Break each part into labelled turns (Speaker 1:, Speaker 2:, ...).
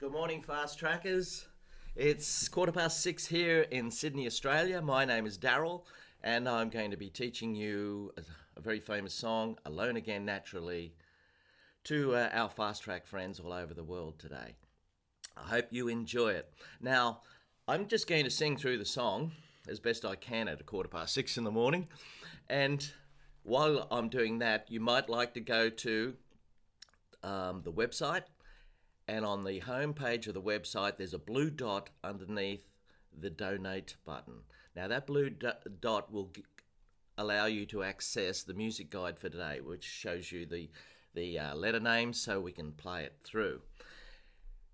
Speaker 1: Good morning, Fast Trackers. It's 6:15 here in Sydney, Australia. My name is Daryl, and I'm going to be teaching you a very famous song, Alone Again Naturally, to our Fast Track friends all over the world today. I hope you enjoy it. Now, I'm just going to sing through the song as best I can at 6:15 in the morning, and while I'm doing that, you might like to go to the website. And on the home page of the website, there's a blue dot underneath the donate button. Now that blue dot will allow you to access the music guide for today, which shows you the letter names so we can play it through.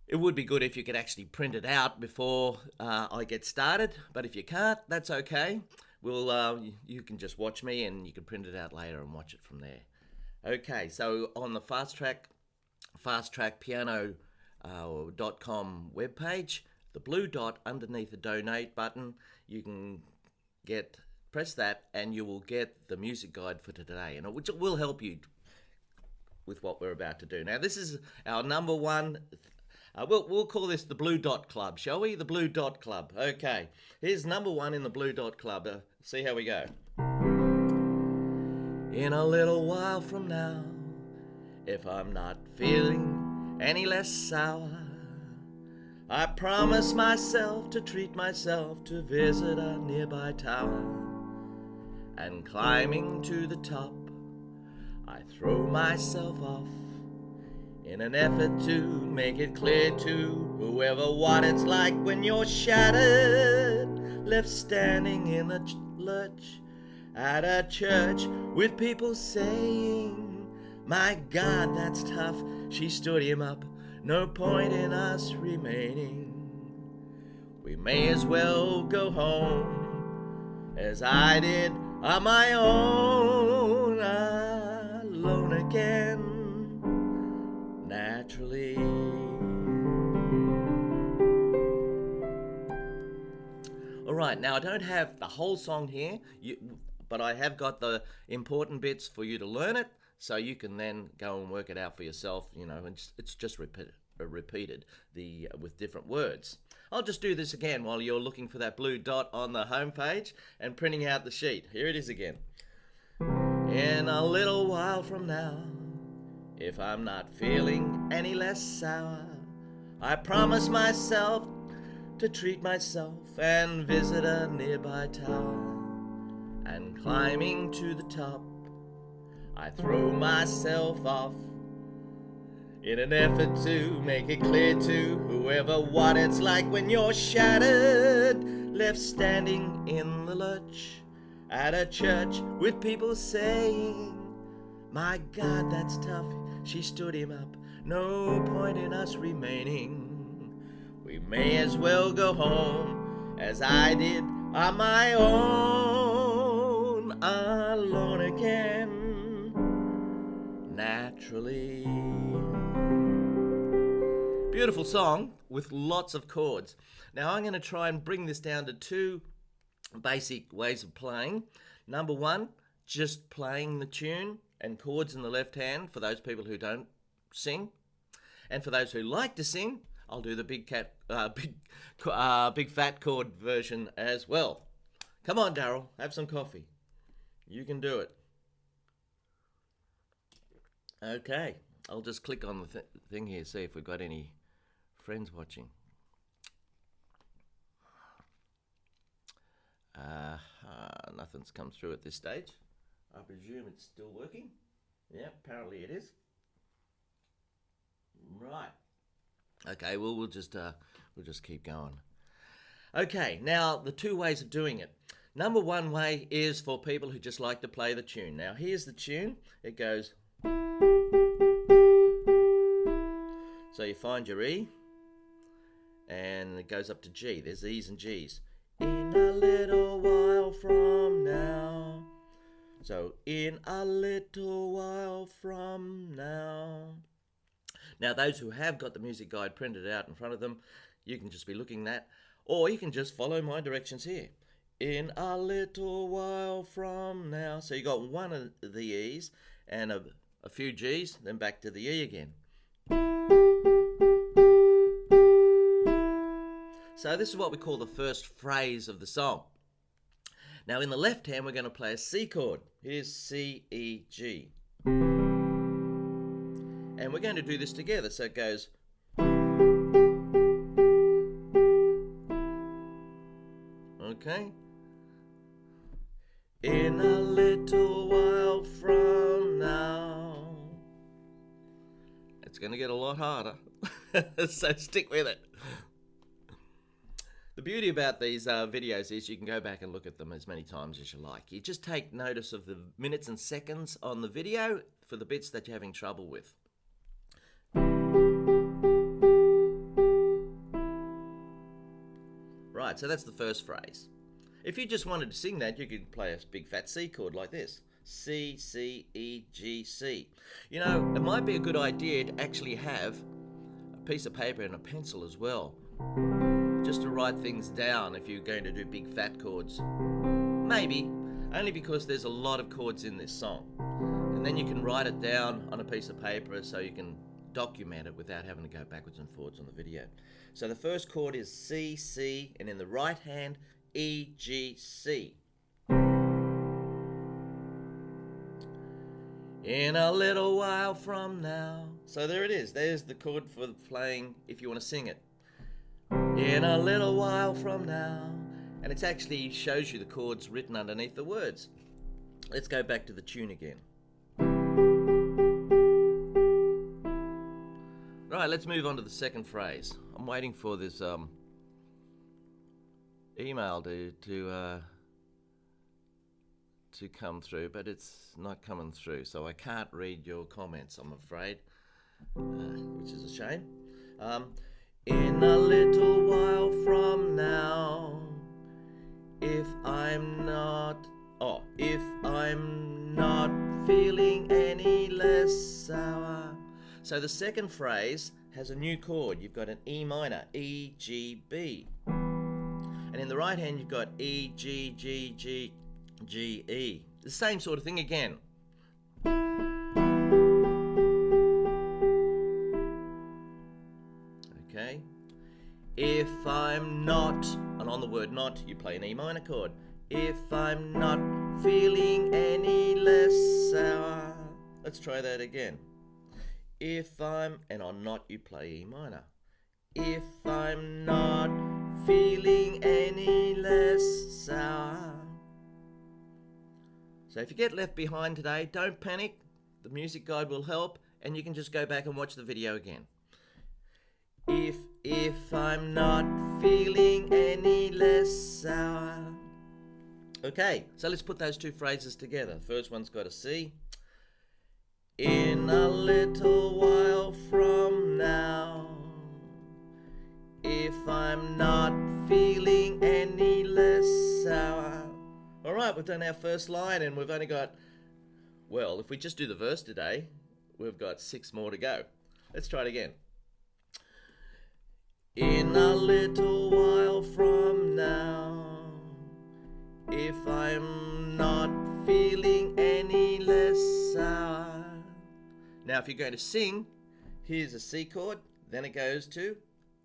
Speaker 1: It would be good if you could actually print it out before I get started, but if you can't, that's okay. You can just watch me and you can print it out later and watch it from there. Okay, so on the fasttrackpiano.com webpage, the blue dot underneath the donate button, you can press that and you will get the music guide for today, and which will help you with what we're about to do. Now this is our number one, we'll call this the Blue Dot Club, shall we? The Blue Dot Club. Okay, here's number one in the Blue Dot Club. See how we go. In a little while from now, if I'm not feeling any less sour, I promise myself to treat myself to visit a nearby tower. And climbing to the top, I throw myself off in an effort to make it clear to whoever what it's like when you're shattered, left standing in the lurch at a church with people saying, "My God, that's tough." She stood him up. No point in us remaining. We may as well go home as I did on my own, alone again, naturally. All right, now I don't have the whole song here, but I have got the important bits for you to learn it, so you can then go and work it out for yourself, and it's just repeated with different words. I'll just do this again while you're looking for that blue dot on the home page and printing out the sheet. Here it is again. In a little while from now, if I'm not feeling any less sour, I promise myself to treat myself and visit a nearby tower. And climbing to the top, I throw myself off in an effort to make it clear to whoever what it's like when you're shattered, left standing in the lurch at a church with people saying, "My God, that's tough." She stood him up. No point in us remaining. We may as well go home as I did on my own, alone again, naturally. Beautiful song with lots of chords. Now I'm going to try and bring this down to two basic ways of playing. Number one, just playing the tune and chords in the left hand for those people who don't sing. And for those who like to sing, I'll do the big fat chord version as well. Come on, Daryl, have some coffee. You can do it. Okay, I'll just click on the thing here, see if we've got any friends watching. Nothing's come through at this stage. I presume it's still working. Yeah, apparently it is. Right. Okay, well we'll just keep going. Okay, now the two ways of doing it. Number one way is for people who just like to play the tune. Now here's the tune. It goes. So you find your E, and it goes up to G. There's E's and G's. In a little while from now. So in a little while from now. Now those who have got the music guide printed out in front of them, you can just be looking at that, or you can just follow my directions here. In a little while from now. So you got one of the E's and a few G's, then back to the E again. So this is what we call the first phrase of the song. Now in the left hand we're going to play a C chord. Here's C, E, G. And we're going to do this together. So it goes. Okay. In a little while from now. It's going to get a lot harder. So stick with it. The beauty about these videos is you can go back and look at them as many times as you like. You just take notice of the minutes and seconds on the video for the bits that you're having trouble with. Right, so that's the first phrase. If you just wanted to sing that, you could play a big fat C chord like this. C, C, E, G, C. You know, it might be a good idea to actually have a piece of paper and a pencil as well, just to write things down if you're going to do big fat chords. Maybe, only because there's a lot of chords in this song. And then you can write it down on a piece of paper so you can document it without having to go backwards and forwards on the video. So the first chord is C, C, and in the right hand, E, G, C. In a little while from now. So there it is. There's the chord for playing if you want to sing it. In a little while from now. And it actually shows you the chords written underneath the words. Let's go back to the tune again. Right, let's move on to the second phrase. I'm waiting for this email to come through, but it's not coming through, so I can't read your comments, I'm afraid, which is a shame. In a little while from now, if I'm not feeling any less sour. So the second phrase has a new chord. You've got an E minor, E, G, B. And in the right hand you've got E, G, G, G, G, E. The same sort of thing again. Okay. If I'm not, and on the word not, you play an E minor chord. If I'm not feeling any less sour. Let's try that again. If I'm, and on not you play E minor. If I'm not feeling any less sour. So if you get left behind today, don't panic. The music guide will help, and you can just go back and watch the video again. If I'm not feeling any less sour. Okay, so let's put those two phrases together. The first one's got a C. In a little while from now, if I'm not feeling any less sour. All right, we've done our first line and we've only got, well, if we just do the verse today, we've got 6 more to go. Let's try it again. In a little while from now, if I'm not feeling any less sour. Now, if you're going to sing, here's a C chord, then it goes to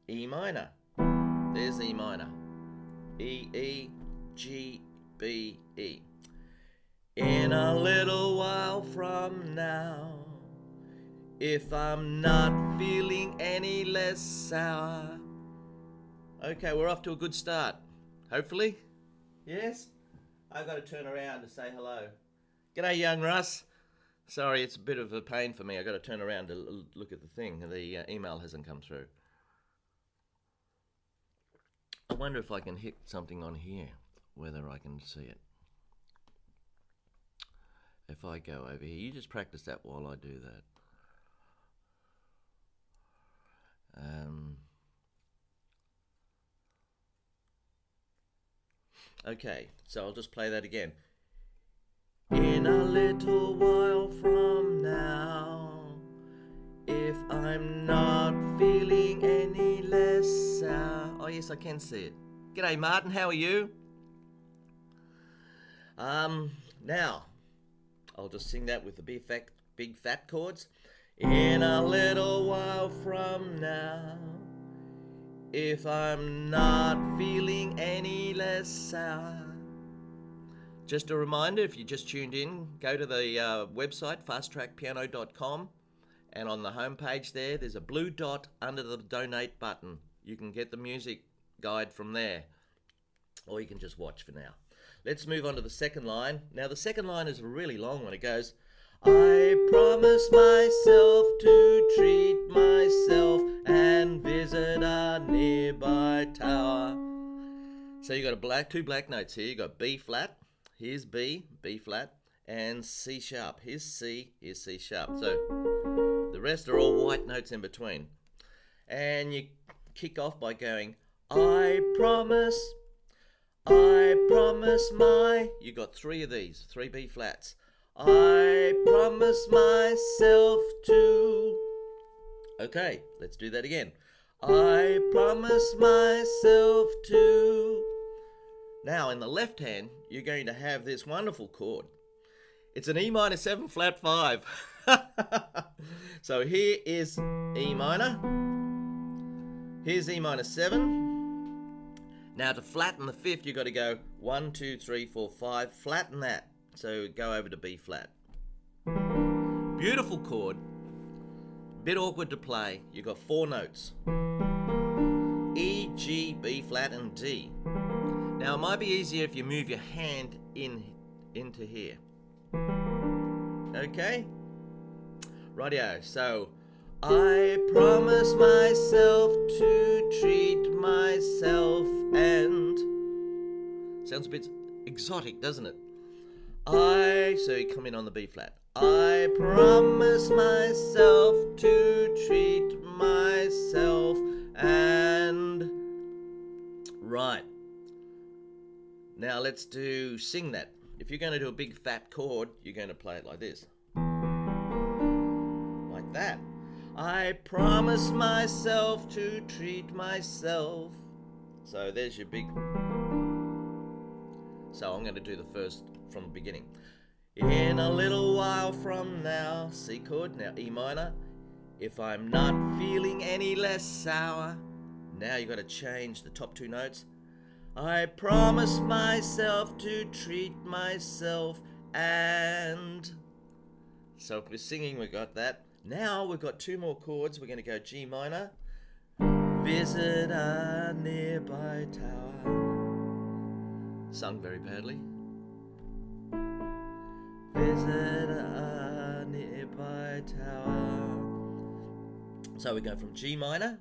Speaker 1: E minor. There's E minor. E, E, G, B, E. In a little while from now, if I'm not feeling any less sour. Okay, we're off to a good start. Hopefully. Yes? I've got to turn around to say hello. G'day, young Russ. Sorry, it's a bit of a pain for me. I've got to turn around to look at the thing. The email hasn't come through. I wonder if I can hit something on here, whether I can see it. If I go over here, you just practice that while I do that. Okay, so I'll just play that again. In a little while from now, if I'm not feeling any less sour. Oh yes, I can see it. G'day Martin, how are you? Now, I'll just sing that with the big fat chords. In a little while from now, if I'm not feeling any less sour. Just a reminder, if you just tuned in, go to the website, fasttrackpiano.com, and on the homepage there's a blue dot under the donate button. You can get the music guide from there, or you can just watch for now. Let's move on to the second line. Now the second line is a really long one. It goes, I promise myself to treat myself and visit a nearby tower. So you got two black notes here. You got B flat, here's B, B flat, and C sharp. Here's C, here's C sharp. So the rest are all white notes in between. And you kick off by going, I promise my, you got three of these, three B flats. I promise myself to. Okay, let's do that again. I promise myself to. Now in the left hand, you're going to have this wonderful chord. It's an E minor 7 flat 5. So here is E minor. Here's E minor 7. Now to flatten the fifth, you've got to go 1, 2, 3, 4, 5. Flatten that. So go over to B flat. Beautiful chord. Bit awkward to play. You've got 4 notes. E, G, B flat, and D. Now it might be easier if you move your hand into here. Okay? Rightio. So I promise myself to treat myself and. Sounds a bit exotic, doesn't it? So you come in on the B flat. I promise myself to treat myself and. Right. Now let's sing that. If you're going to do a big fat chord, you're going to play it like this. Like that. I promise myself to treat myself. So there's your big. So I'm going to do the first from the beginning. In a little while from now, C chord, now E minor. If I'm not feeling any less sour. Now you've got to change the top 2 notes. I promise myself to treat myself and. So if we're singing, we got that. Now we've got 2 more chords. We're going to go G minor. Visit a nearby tower. Sung very badly. Visit a nearby tower. So we go from G minor,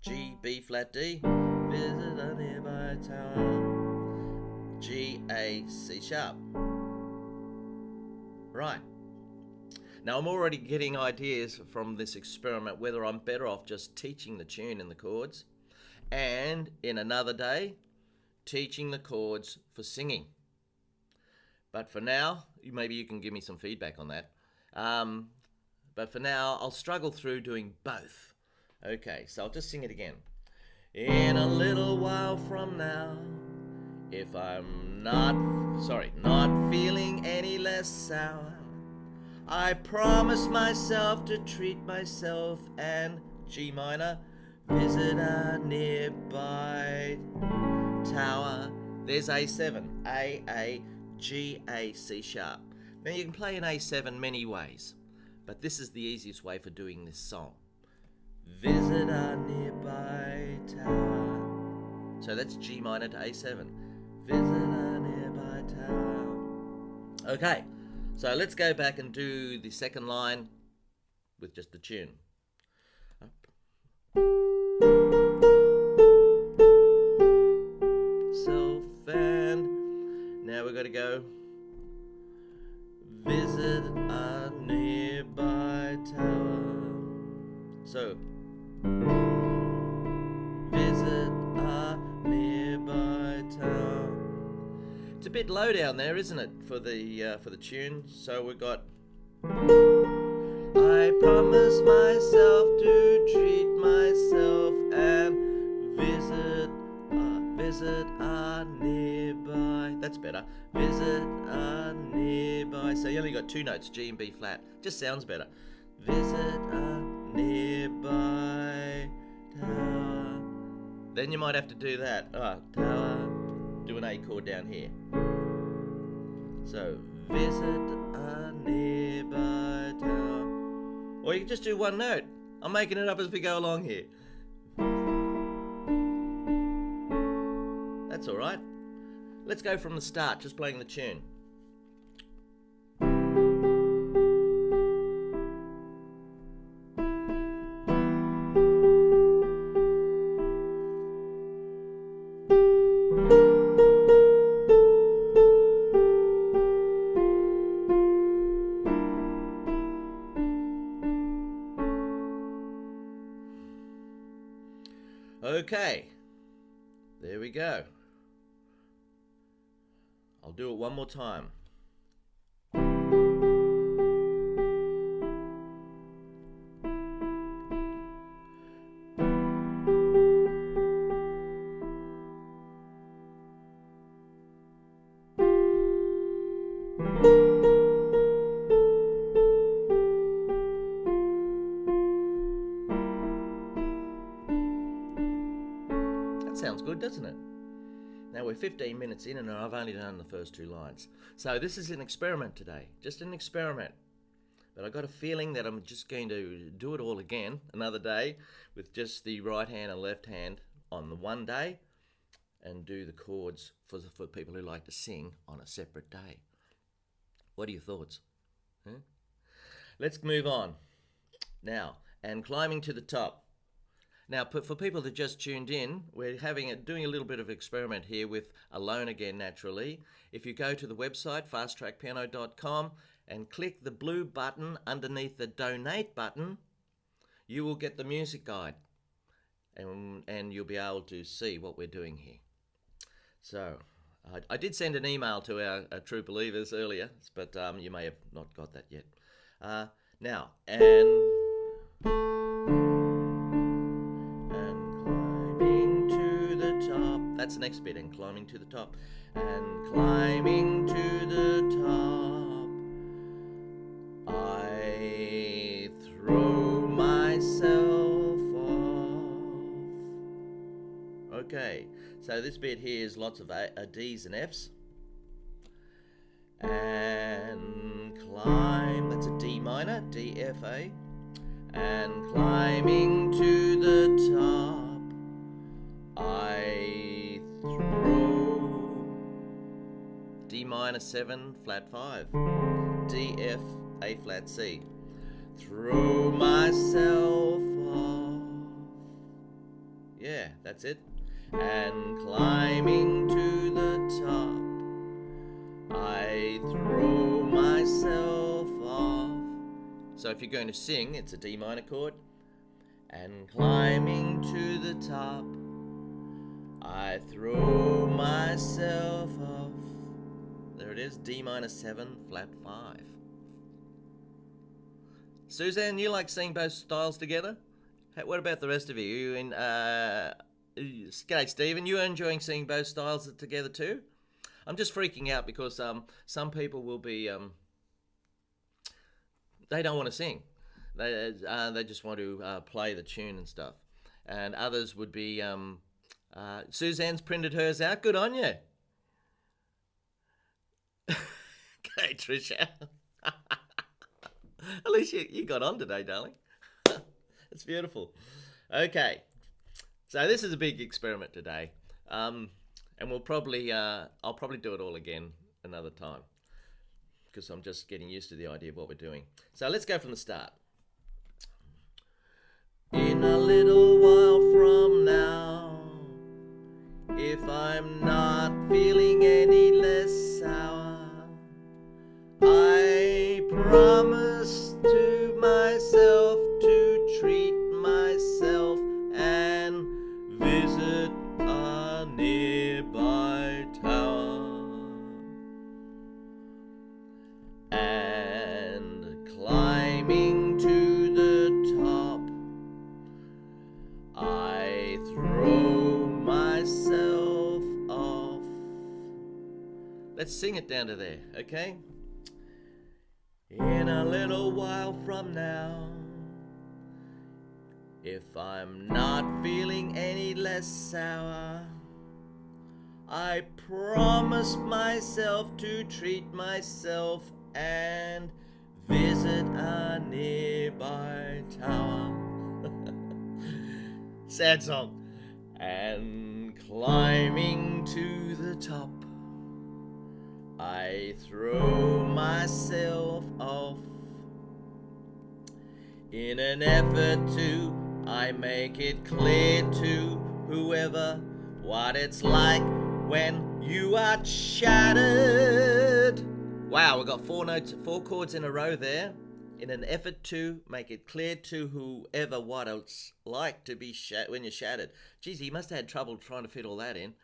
Speaker 1: G, B flat, D. Visit a nearby tower. G, A, C sharp. Right. Now I'm already getting ideas from this experiment whether I'm better off just teaching the tune and the chords, and in another day, teaching the chords for singing. But for now, maybe you can give me some feedback on that. But for now, I'll struggle through doing both. Okay, so I'll just sing it again. In a little while from now, if I'm not feeling any less sour, I promise myself to treat myself and G minor, visit a nearby tower. There's A7, A, G, A, C sharp. Now you can play an A7 many ways, but this is the easiest way for doing this song. Visit a nearby tower. So that's G minor to A7. Visit a nearby tower. Okay, so let's go back and do the second line with just the tune. Self and now we're going to go visit a nearby tower. So visit a nearby tower. It's a bit low down there, isn't it, for the tune? So we've got I promise myself to treat myself and visit a nearby. That's better. Visit a nearby. So you only got 2 notes, G and B flat. Just sounds better. Visit a nearby tower. Then you might have to do that. Tower, do an A chord down here. So, visit a nearby tower. Or you can just do one note. I'm making it up as we go along here. That's alright. Let's go from the start, just playing the tune. Okay, there we go. I'll do it one more time. Sounds good, doesn't it? Now we're 15 minutes in and I've only done the first 2 lines. So this is an experiment today, just an experiment. But I got a feeling that I'm just going to do it all again another day with just the right hand and left hand on the one day and do the chords for people who like to sing on a separate day. What are your thoughts? Huh? Let's move on. Now, and climbing to the top. Now, for people that just tuned in, we're doing a little bit of experiment here with Alone Again Naturally. If you go to the website, fasttrackpiano.com, and click the blue button underneath the donate button, you will get the music guide, and you'll be able to see what we're doing here. So, I did send an email to our true believers earlier, but you may have not got that yet. Now, and climbing to the top. That's the next bit, and climbing to the top. And climbing to the top, I throw myself off. Okay, so this bit here is lots of D's and F's. And climb, that's a D minor, D, F, A. And climbing to the top, I throw D minor 7, flat 5, D, F, A flat C. Throw myself off. Yeah, that's it. And climbing to the top, I throw myself off. So if you're going to sing, it's a D minor chord. And climbing to the top, I throw myself off. There it is, D minor 7, flat 5. Suzanne, you like singing both styles together? What about the rest of you? G'day, Stephen. You enjoying singing both styles together too? I'm just freaking out because some people will be they don't want to sing. They just want to play the tune and stuff. And others would be Suzanne's printed hers out. Good on you. Okay, Tricia. At least you got on today, darling. It's beautiful. Okay, so this is a big experiment today, and we'll probably I'll probably do it all again another time because I'm just getting used to the idea of what we're doing. So let's go from the start. In a little while from now, if I'm not feeling any less sour, I promise to myself to treat myself and visit a nearby tower. And climbing to the top, I throw myself off. Let's sing it down to there, okay? In a little while from now, If I'm not feeling any less sour, I promise myself to treat myself and visit a nearby tower. Sad song. And climbing to the top, I throw myself off. In an effort to, I make it clear to whoever what it's like when you are shattered. Wow, we got 4 chords in a row there. In an effort to make it clear to whoever what it's like to be when you're shattered. Geez, he must have had trouble trying to fit all that in.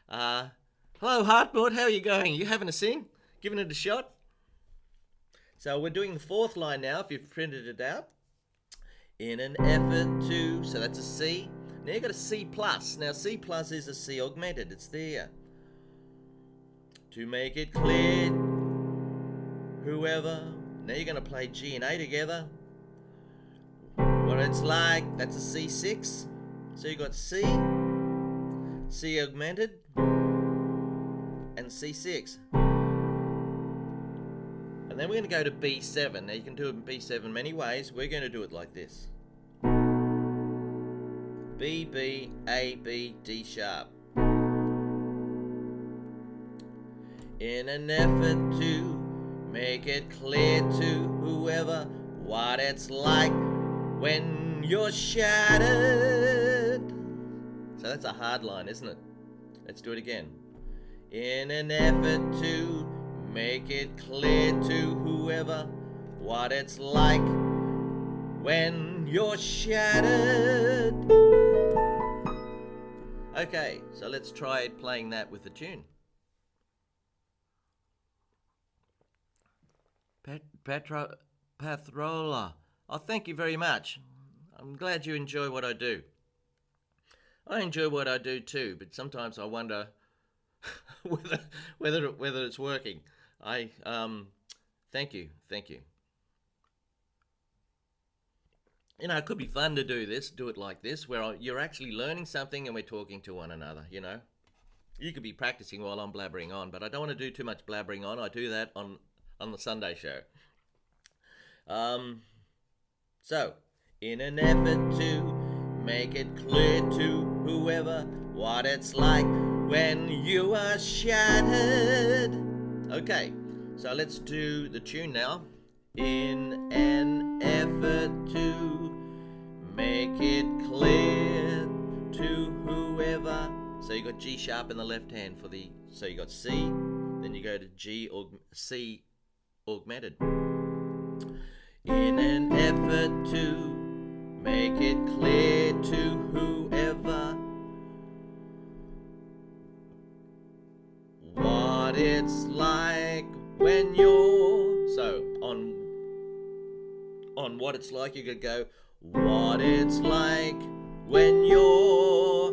Speaker 1: Hello, Heartboard, how are you going? You having a sing? Giving it a shot? So we're doing the 4th line now, if you've printed it out. In an effort to, so that's a C. Now you've got a C plus. Now C plus is a C augmented, it's there. To make it clear, whoever. Now you're going to play G and A together. What it's like, that's a C6. So you've got C, C augmented, and C6. And then we're going to go to B7. Now you can do it in B7 many ways. We're going to do it like this. B, B, A, B, D sharp. In an effort to make it clear to whoever what it's like when you're shattered. So that's a hard line, isn't it? Let's do it again. In an effort to make it clear to whoever what it's like when you're shattered. Okay, so let's try playing that with the tune. Pathrola. Oh, thank you very much. I'm glad you enjoy what I do. I enjoy what I do too, but sometimes I wonder whether it's working. Thank you. You know, it could be fun to do it like this, where you're actually learning something and we're talking to one another, you know. You could be practicing while I'm blabbering on, but I don't want to do too much blabbering on. I do that on the Sunday show. So, in an effort to make it clear to whoever what it's like when you are shattered. Okay, so let's do the tune now. In an effort to make it clear to whoever. So you got G sharp in the left hand for the, so you got C, then you go to G or C augmented. In an effort to make it clear to whoever what it's like when you're, so on what it's like you could go, what it's like when you're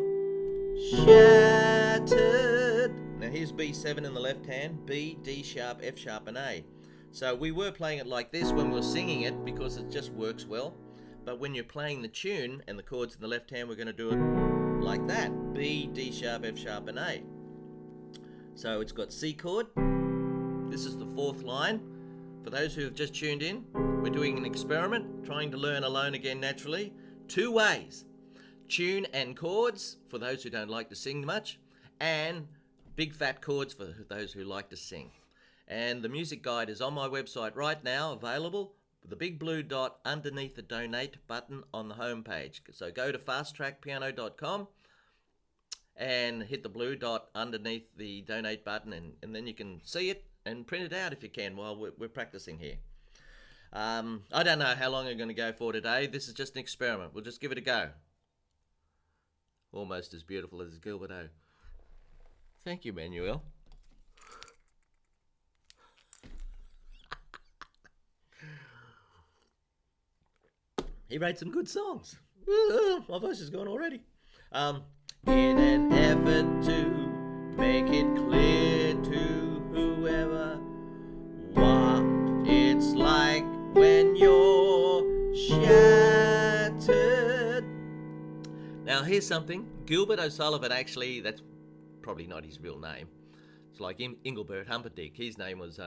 Speaker 1: shattered. Now here's B7 in the left hand, B, D sharp, F sharp and A. So we were playing it like this when we were singing it because it just works well. But when you're playing the tune and the chords in the left hand, we're going to do it like that. B, D sharp, F sharp and A. So it's got C chord. This is the 4th line. For those who have just tuned in, we're doing an experiment, trying to learn alone again naturally. 2 ways. Tune and chords, for those who don't like to sing much, and big fat chords for those who like to sing. And the music guide is on my website right now, available, with the big blue dot underneath the donate button on the home page. So go to fasttrackpiano.com and hit the blue dot underneath the donate button, and then you can see it and print it out if you can while we're practicing here. I don't know how long I'm going to go for today. This is just an experiment. We'll just give it a go. Almost as beautiful as Gilbert O. Thank you, Manuel. He wrote some good songs. My voice is gone already. In an effort to make it clear to whoever what it's like when you're shattered. here's something. Gilbert O'Sullivan, actually, that's probably not his real name. It's like Engelbert Humperdinck. His name was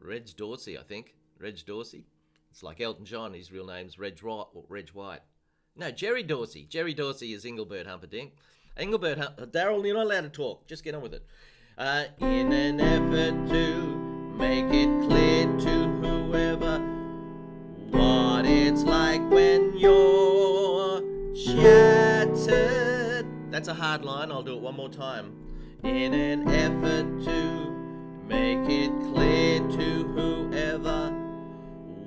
Speaker 1: Reg Dorsey, I think. Reg Dorsey. It's like Elton John. His real name's Reg White. No, Jerry Dorsey. Jerry Dorsey is Engelbert Humperdinck. Daryl, you're not allowed to talk. Just get on with it. In an effort to make it clear to whoever what it's like when you're shattered. That's a hard line. I'll do it one more time. In an effort to make it clear to whoever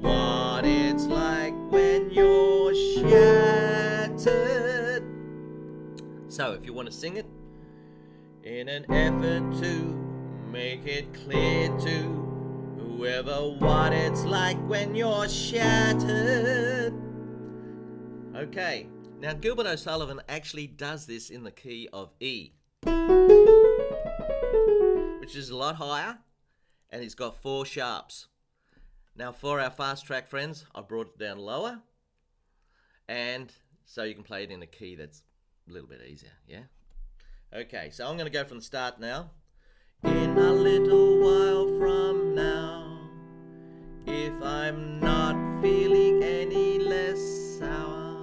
Speaker 1: what it's like when you're shattered. So if you want to sing it, in an effort to make it clear to whoever what it's like when you're shattered. Okay, now Gilbert O'Sullivan actually does this in the key of E, which is a lot higher, and he's got 4 sharps. Now for our fast track friends, I brought it down lower, and so you can play it in a key that's a little bit easier, yeah? Okay, so I'm going to go from the start now. In a little while from now, if I'm not feeling any less sour,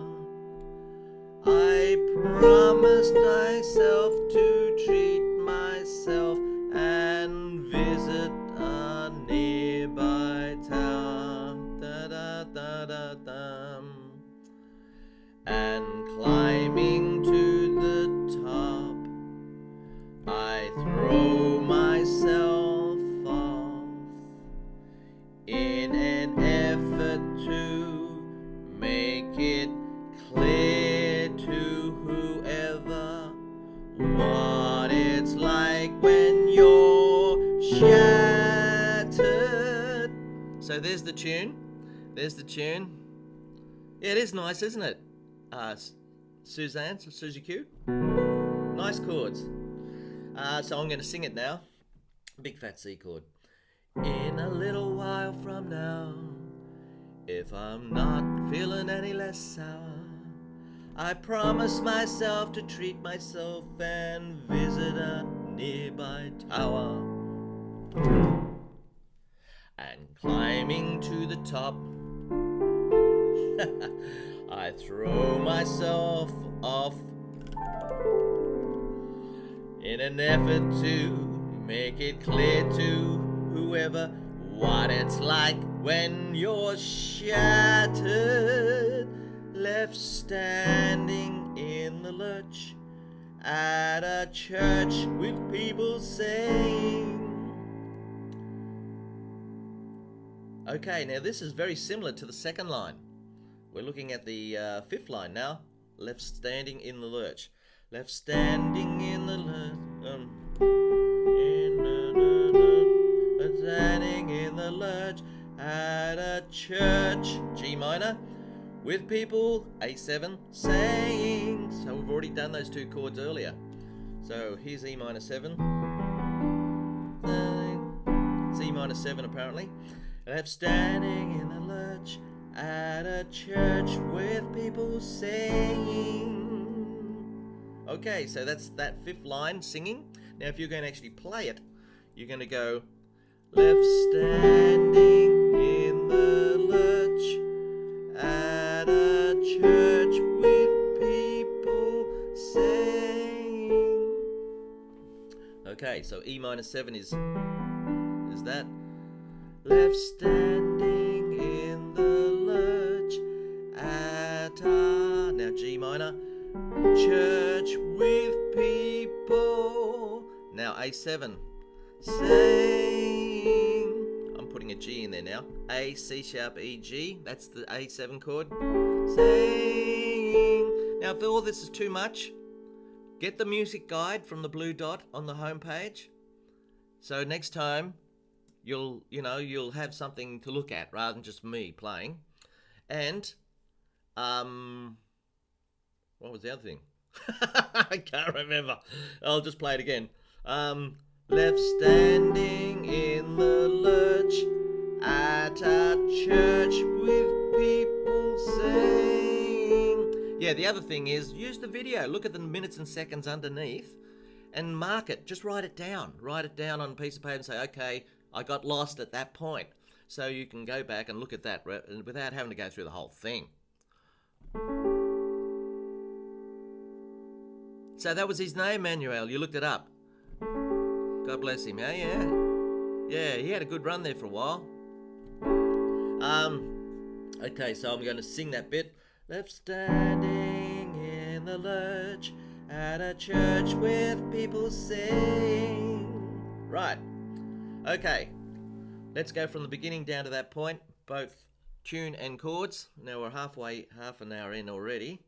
Speaker 1: I promised myself to treat myself and visit a nearby town. Da-da-da-da-dum. And climbing to the top, I throw myself off in an effort to make it clear to whoever what it's like when you're shattered. So there's the tune. Yeah, it is nice, isn't it? Susie Q. Nice chords. So I'm going to sing it now. Big fat C chord. In a little while from now, if I'm not feeling any less sour, I promise myself to treat myself and visit a nearby tower. And climbing to the top, I throw myself off in an effort to make it clear to whoever what it's like when you're shattered, left standing in the lurch at a church with people saying. Okay, now this is very similar to the second line. We're looking at the 5th line now. Left standing in the lurch. Left standing in the lurch. Standing in the lurch at a church, G minor, with people, A7, saying. So we've already done those 2 chords earlier. So here's E minor 7. It's E minor 7 apparently. Left standing in the lurch at a church with people saying. Okay, so that's that 5th line singing. Now if you're going to actually play it, you're going to go left standing in the lurch at a church with people saying. Okay, so E minor 7 is that. Left standing in the lurch at a, now G minor, church with people. Now A7, saying. I'm putting a G in there now. A, C sharp, E, G. That's the A7 chord. Saying. Now if all this is too much, get the music guide from the blue dot on the home page. So next time you'll have something to look at rather than just me playing. And what was the other thing? I can't remember. I'll just play it again. Left standing in the lurch at a church with people saying. Yeah, the other thing is use the video. Look at the minutes and seconds underneath and mark it. Just write it down. Write it down on a piece of paper and say, okay, I got lost at that point. So you can go back and look at that without having to go through the whole thing. So that was his name, Manuel. You looked it up. God bless him. Yeah. Yeah, he had a good run there for a while. Okay, so I'm going to sing that bit. Left standing in the lurch at a church with people sing. Right. Okay. Let's go from the beginning down to that point, both tune and chords. Now we're half an hour in already.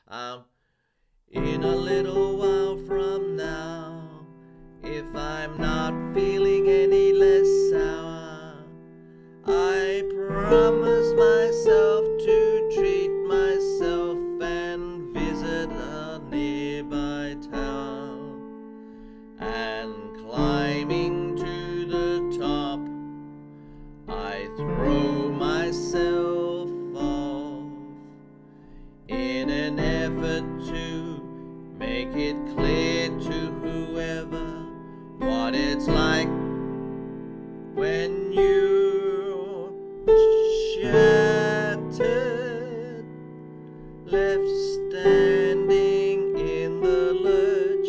Speaker 1: In a little while from now, if I'm not feeling any less sour, I promise myself to treat myself and visit a nearby tower. And climbing to the top, I throw myself off in an effort to make it clear to whoever what it's like when you're shattered, left standing in the lurch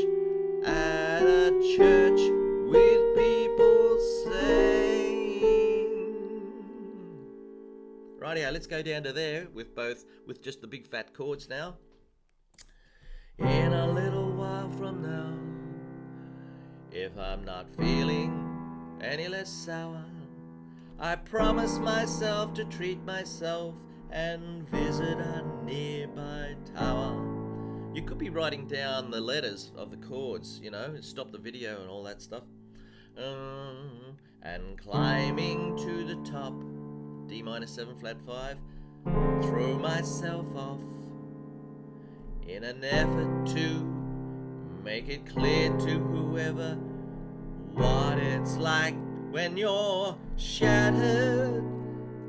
Speaker 1: at a church with people saying. Rightio, let's go down to there with just the big fat chords now. In a little while from now, if I'm not feeling any less sour, I promise myself to treat myself and visit a nearby tower. You could be writing down the letters of the chords, stop the video and all that stuff. And climbing to the top, D minor 7 flat 5, throw myself off in an effort to make it clear to whoever what it's like when you're shattered,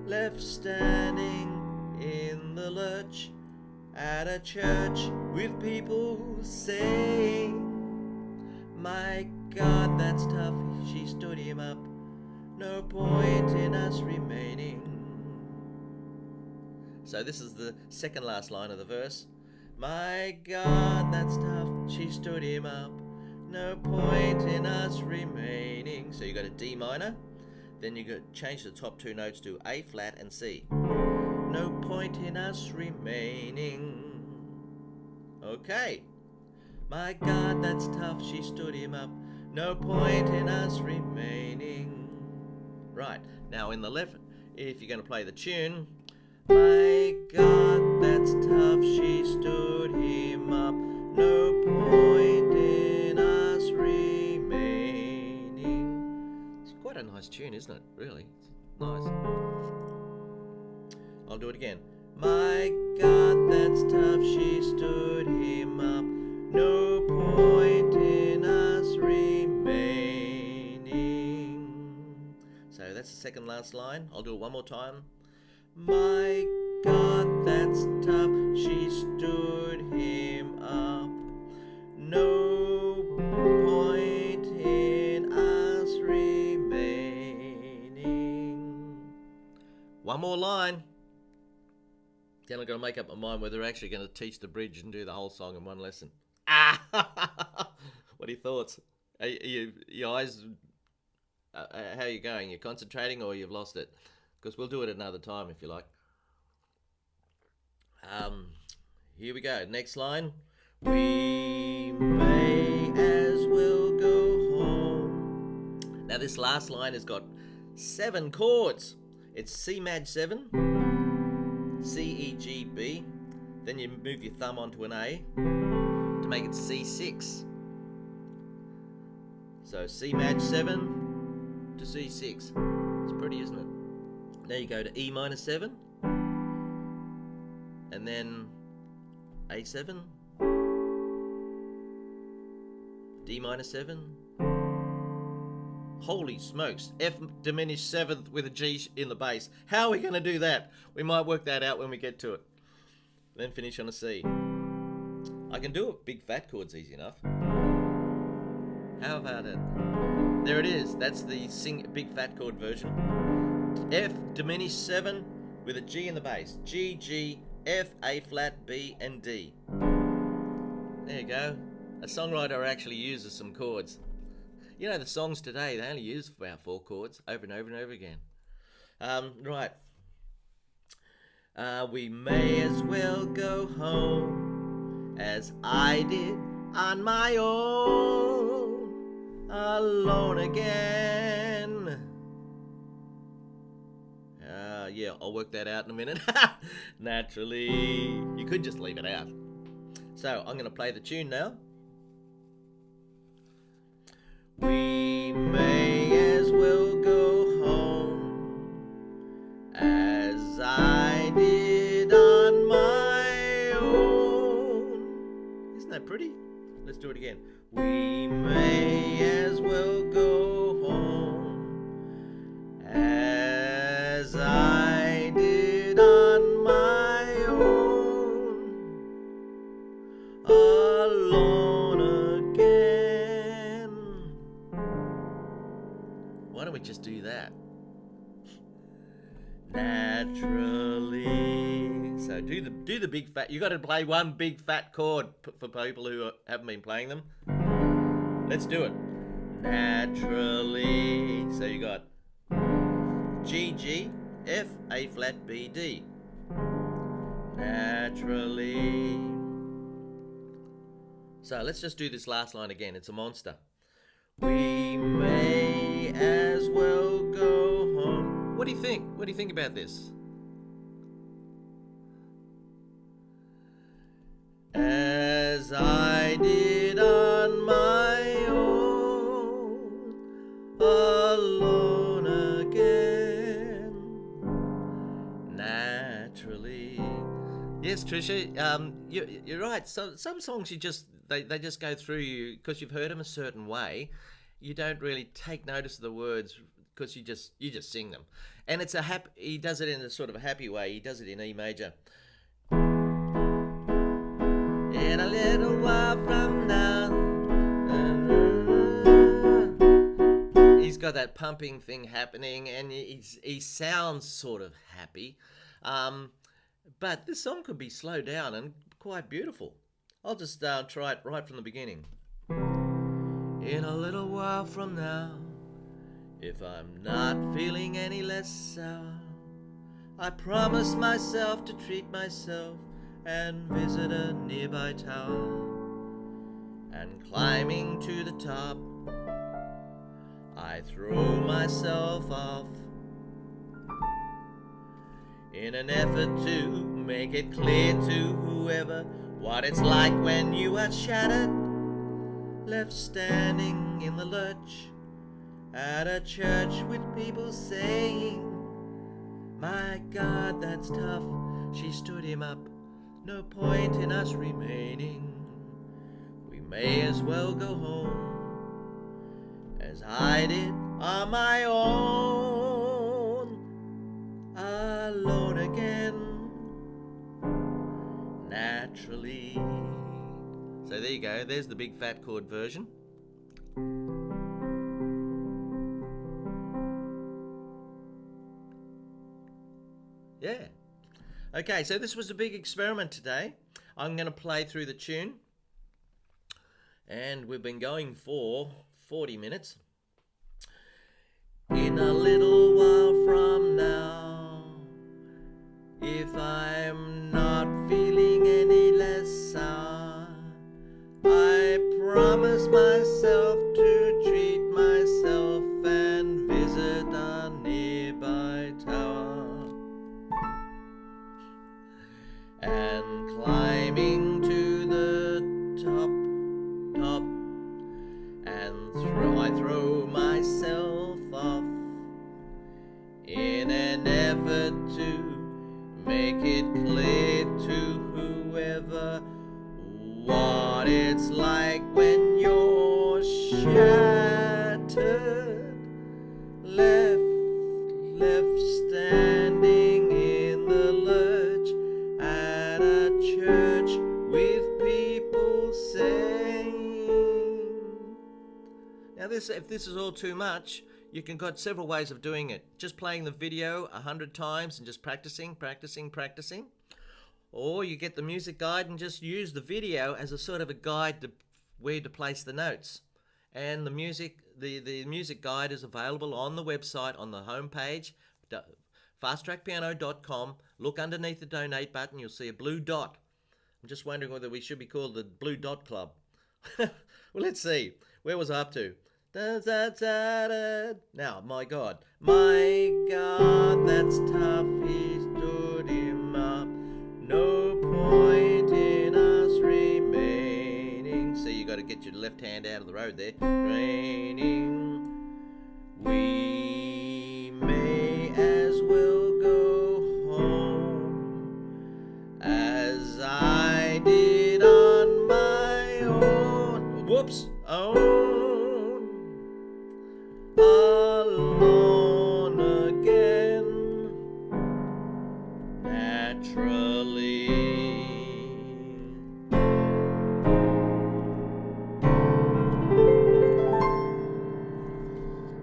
Speaker 1: left standing in the lurch at a church with people saying, my God, that's tough, she stood him up, no point in us remaining. So this is the second last line of the verse. My God, that's tough, she stood him up, no point in us remaining. So you got a D minor, then you got to change the top two notes to A flat and C. No point in us remaining. Okay. My God, that's tough, she stood him up, no point in us remaining. Right, now in the left, if you're going to play the tune, my God, that's tough, she stood him up, no point in us remaining. It's quite a nice tune, isn't it? Really, it's nice. I'll do it again. My God, that's tough, she stood him up, no point in us remaining. So that's the second last line. I'll do it one more time. My God, that's tough, she stood him up, no point in us remaining. One more line. Then I've got to make up my mind whether we're actually going to teach the bridge and do the whole song in one lesson. What are your thoughts? Are your eyes, how are you going? You're concentrating or you've lost it? Because we'll do it another time if you like. Here we go. Next line. We may as well go home. Now this last line has got 7 chords. It's C maj 7, C, E, G, B. Then you move your thumb onto an A to make it C6. So C maj 7 to C6. It's pretty, isn't it? Now you go to E minor 7, and then A7, D minor 7. Holy smokes, F diminished 7th with a G in the bass. How are we going to do that? We might work that out when we get to it. then finish on a C. I can do it. Big fat chords easy enough. How about it? There it is. That's the big fat chord version. F diminished 7 with a G in the bass. G, G, F, A flat, B, and D. There you go. A songwriter actually uses some chords. You know, the songs today, they only use about 4 chords over and over and over again. Right. We may as well go home as I did on my own, alone again. Yeah, I'll work that out in a minute. Naturally. You could just leave it out. So, I'm going to play the tune now. We may as well go home as I did on my own. Isn't that pretty? Let's do it again. We may as well go home as I did on my own, alone again. Why don't we just do that? Naturally. So do the big fat. You got to play one big fat chord for people who haven't been playing them. Let's do it. Naturally. So you got G, G, F, A flat, B, D. Naturally. So let's just do this last line again. It's a monster. We may as well go home. What do you think? What do you think about this? As I did on my own, alone again, naturally. Yes, Trisha, you're right. Some songs you just they just go through you because you've heard them a certain way. You don't really take notice of the words because you just sing them, and it's he does it in a sort of a happy way. He does it in E major. In a little while from now, he's got that pumping thing happening, and he sounds sort of happy. But this song could be slowed down and quite beautiful. I'll just try it right from the beginning. In a little while from now, if I'm not feeling any less sour, I promise myself to treat myself and visit a nearby tower. And climbing to the top, I throw myself off in an effort to make it clear to whoever what it's like when you are shattered, left standing in the lurch at a church with people saying, my God, that's tough. She stood him up. No point in us remaining. We may as well go home as I did on my own, alone again, naturally. So there you go. There's the big fat chord version. Yeah. Okay, so this was a big experiment today. I'm going to play through the tune. And we've been going for 40 minutes. In a little while from now, if I'm not feeling any less sour, I promise myself to treat myself and visit a nearby tower. And climbing to the top, and I throw myself off in an effort to make it clear to whoever what it's like when you're shattered, left standing in the lurch at a if this is all too much, you can got several ways of doing it. Just playing the video 100 times and just practicing. Or you get the music guide and just use the video as a sort of a guide to where to place the notes. And the music guide is available on the website, on the homepage, fasttrackpiano.com. Look underneath the donate button, you'll see a blue dot. I'm just wondering whether we should be called the Blue Dot Club. Well, let's see. Where was I up to? Now, my God, that's tough. He stood him up. No point in us remaining. See, you got to get your left hand out of the road there. Raining. We may as well go home as I did on my own. Whoops. Alone again, naturally.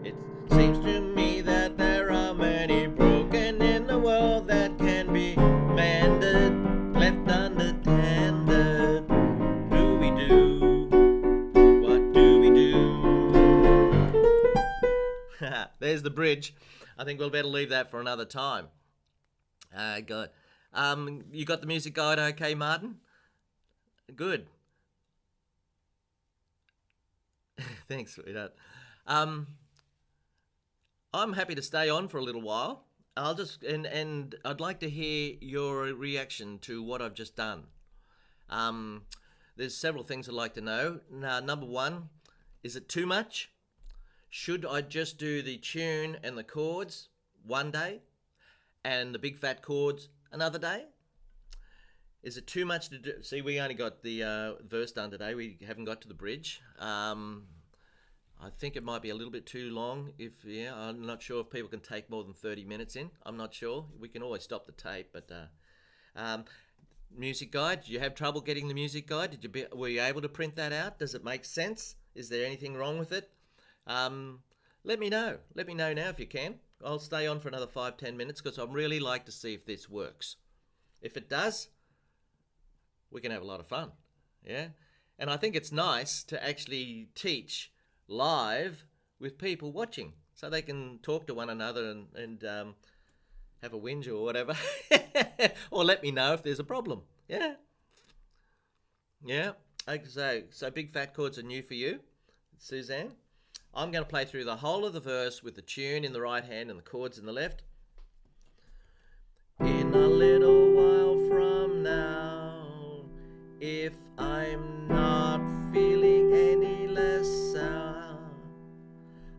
Speaker 1: It seems to me that there are many broken in the world that can be mended, left unattended. Do we do? What do we do? There's the bridge. I think we'll better leave that for another time. Good. You got the music guide okay, Martin? Good. Thanks, sweetheart. I'm happy to stay on for a little while. I'll just and I'd like to hear your reaction to what I've just done. There's several things I'd like to know. Now, number one, is it too much? Should I just do the tune and the chords one day and the big fat chords another day? Is it too much to do? See, we only got the verse done today. We haven't got to the bridge. I think it might be a little bit too long. I'm not sure if people can take more than 30 minutes in. I'm not sure. We can always stop the tape, but music guide. Did you have trouble getting the music guide? Were you able to print that out? Does it make sense? Is there anything wrong with it? Let me know. Let me know now if you can. I'll stay on for another 5-10 minutes because I'd really like to see if this works. If it does, we can have a lot of fun. Yeah? And I think it's nice to actually teach live with people watching so they can talk to one another and have a whinge or whatever. Or let me know if there's a problem. Yeah? Yeah? Okay, so big fat chords are new for you, Suzanne. I'm going to play through the whole of the verse with the tune in the right hand and the chords in the left. In a little while from now, if I'm not feeling any less sour,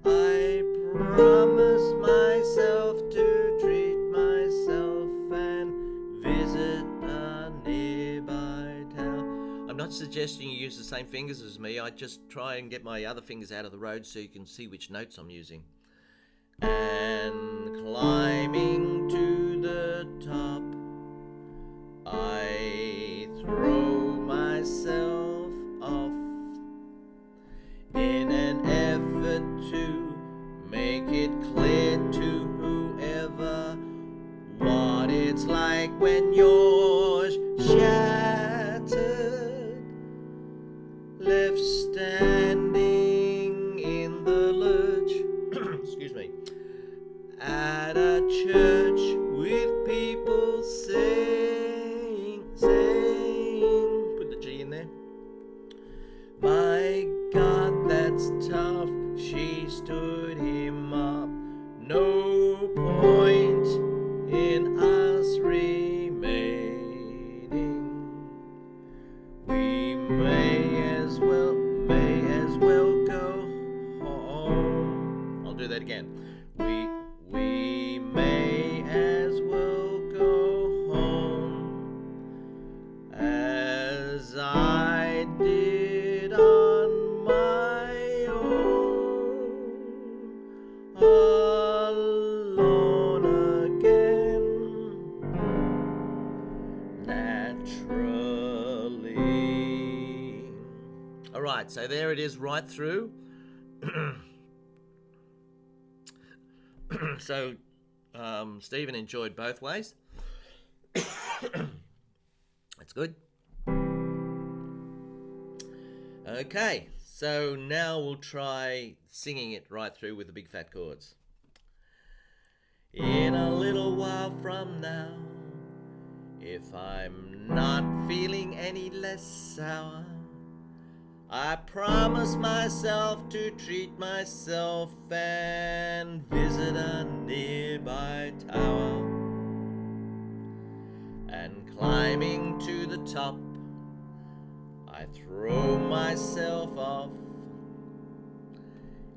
Speaker 1: I promise myself to treat myself and visit a nearby town. I'm not suggesting you use the same fingers as me. I just try and get my other fingers out of the road so you can see which notes I'm using. And climbing to the top, I throw myself off in an effort to make it clear to whoever what it's like when you're shattered, left standing in the lurch excuse me, at a church with people saying, put the G in there. My God, that's tough. She stood him up. No point in us remaining. We may as well go home. I'll do that again. We may as well go home as I did on my own, alone again, naturally. All right, so there it is right through. So Stephen enjoyed both ways. That's good. Okay, so now we'll try singing it right through with the big fat chords. In a little while from now, if I'm not feeling any less sour, I promise myself to treat myself and visit a nearby tower. And climbing to the top, I throw myself off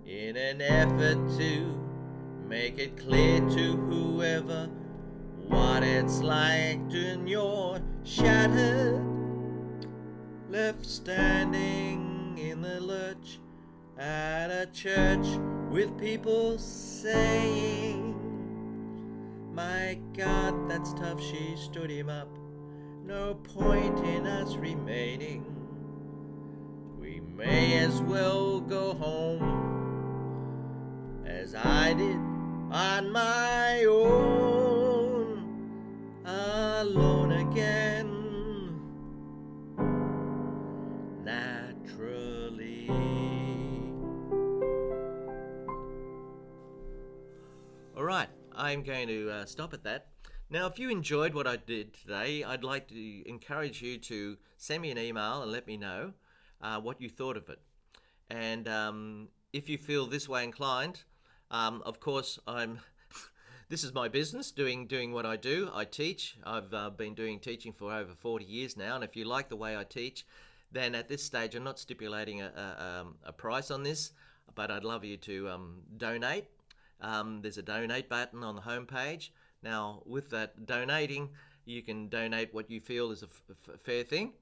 Speaker 1: in an effort to make it clear to whoever what it's like to you're shattered, left standing in the lurch at a church with people saying, my God, that's tough, she stood him up, no point in us remaining, we may as well go home as I did on my own, alone again, naturally. All right, I'm going to stop at that. Now, if you enjoyed what I did today, I'd like to encourage you to send me an email and let me know what you thought of it. And if you feel this way inclined, of course, this is my business, doing what I do. I teach. I've been doing teaching for over 40 years now, and if you like the way I teach, then at this stage I'm not stipulating a price on this, but I'd love you to donate. There's a donate button on the homepage. Now, with that donating, you can donate what you feel is a fair thing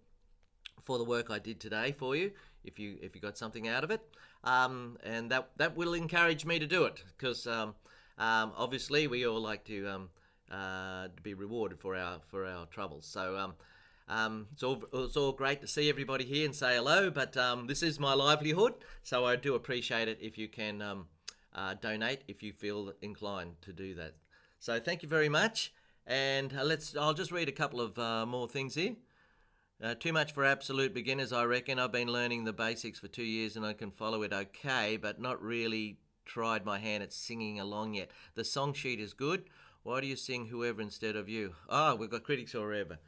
Speaker 1: for the work I did today for you, if you got something out of it, and that will encourage me to do it, because obviously we all like to be rewarded for our troubles. So it's all great to see everybody here and say hello, but this is my livelihood, so I do appreciate it if you can donate if you feel inclined to do that. So thank you very much, and I'll just read a couple of more things here. Too much for absolute beginners, I reckon. I've been learning the basics for 2 years and I can follow it okay, but not really tried my hand at singing along yet. The song sheet is good. Why do you sing whoever instead of you? Oh, we've got critics or whoever.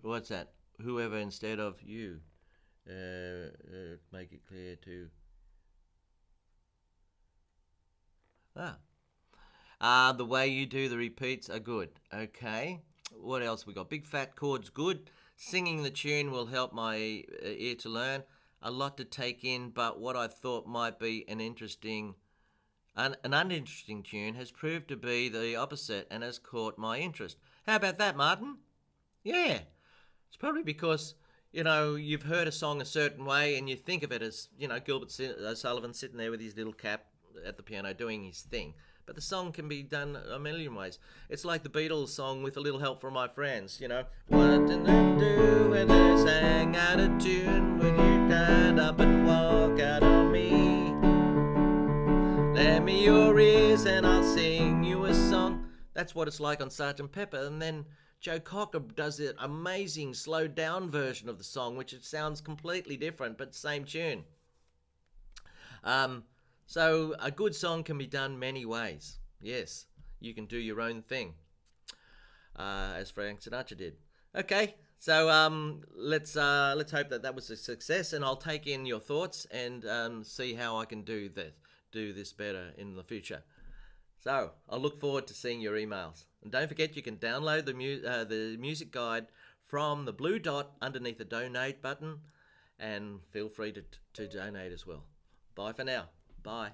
Speaker 1: What's that? Whoever instead of you. Make it clear to... the way you do the repeats are good. Okay. What else we got? Big fat chords, good. Singing the tune will help my ear to learn. A lot to take in, but what I thought might be an uninteresting tune has proved to be the opposite and has caught my interest. How about that, Martin? Yeah. It's probably because, you've heard a song a certain way and you think of it as, Gilbert Sullivan sitting there with his little cap at the piano doing his thing. But the song can be done a million ways. It's like the Beatles song With a Little Help from My Friends, What did they do when they sang out of tune? When you stand up and walk out on me? Lend me your ears and I'll sing you a song. That's what it's like on Sgt. Pepper. And then Joe Cocker does an amazing slowed down version of the song, which it sounds completely different, but same tune. So a good song can be done many ways. Yes, you can do your own thing, as Frank Sinatra did. Okay, so let's hope that was a success, and I'll take in your thoughts and see how I can do this better in the future. So I'll look forward to seeing your emails, and don't forget you can download the music guide from the blue dot underneath the donate button, and feel free to donate as well. Bye for now. Bye.